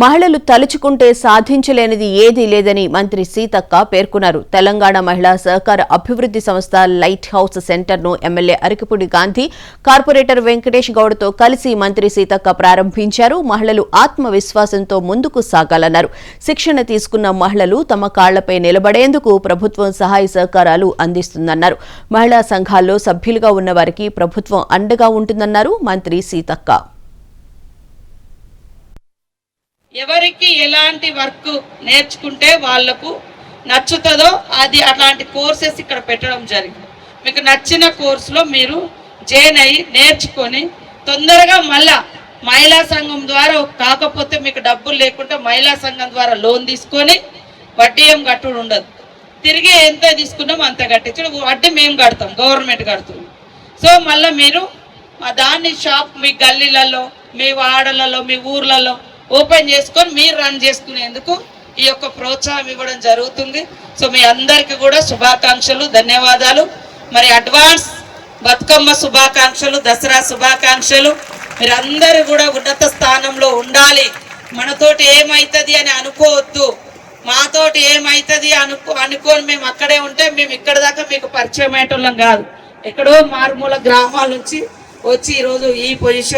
మహిళలు తలుచుకుంటే సాధించలేనిది ఏదీ లేదని మంత్రి సీతక్క పేర్కొన్నారు. తెలంగాణ మహిళా సహకార అభివృద్ధి సంస్థ లైట్ హౌస్ సెంటర్ను ఎమ్మెల్యే అరకిపూడి గాంధీ, కార్పొరేటర్ వెంకటేష్ గౌడ్తో కలిసి మంత్రి సీతక్క ప్రారంభించారు. మహిళలు ఆత్మవిశ్వాసంతో ముందుకు సాగాలన్నారు. శిక్షణ తీసుకున్న మహిళలు తమ కాళ్లపై నిలబడేందుకు ప్రభుత్వం సహాయ సహకారాలు అందిస్తుందన్నారు. మహిళా సంఘాల్లో సభ్యులుగా ఉన్న వారికి ప్రభుత్వం అండగా ఉంటుందన్నారు మంత్రి సీతక్క. ఎవరికి ఎలాంటి వర్క్ నేర్చుకుంటే వాళ్లకు నచ్చుతుందో అది అట్లాంటి కోర్సెస్ ఇక్కడ పెట్టడం జరిగింది. మీకు నచ్చిన కోర్సులో మీరు జాయిన్ అయ్యి నేర్చుకొని తొందరగా మళ్ళా మహిళా సంఘం ద్వారా కాకపోతే మీకు డబ్బులు లేకుండా మహిళా సంఘం ద్వారా లోన్ తీసుకొని వడ్డీ ఏం కట్టుడు ఉండదు. తిరిగి ఎంత తీసుకున్నాం అంత కట్టించు, వడ్డీ మేము కడతాం, గవర్నమెంట్ కడుతుంది. సో మళ్ళీ మీరు దాన్ని షాప్ మీ గల్లీలలో, మీ వాడలలో, మీ ఊర్లలో ఓపెన్ చేసుకొని మీరు రన్ చేసుకునేందుకు ఈ యొక్క ప్రోత్సాహం ఇవ్వడం జరుగుతుంది. సో మీ అందరికీ కూడా శుభాకాంక్షలు, ధన్యవాదాలు. మరి అడ్వాన్స్ బతుకమ్మ శుభాకాంక్షలు, దసరా శుభాకాంక్షలు. మీరందరూ కూడా ఉన్నత స్థానంలో ఉండాలి. మనతోటి ఏమవుతుంది అని అనుకోవద్దు. మాతోటి ఏమవుతుంది అనుకోని మేము అక్కడే ఉంటే మేము ఇక్కడ దాకా మీకు పరిచయం అయ్యేటోళ్ళం కాదు. ఎక్కడో మారుమూల గ్రామాల నుంచి వచ్చి ఈరోజు ఈ పొజిషన్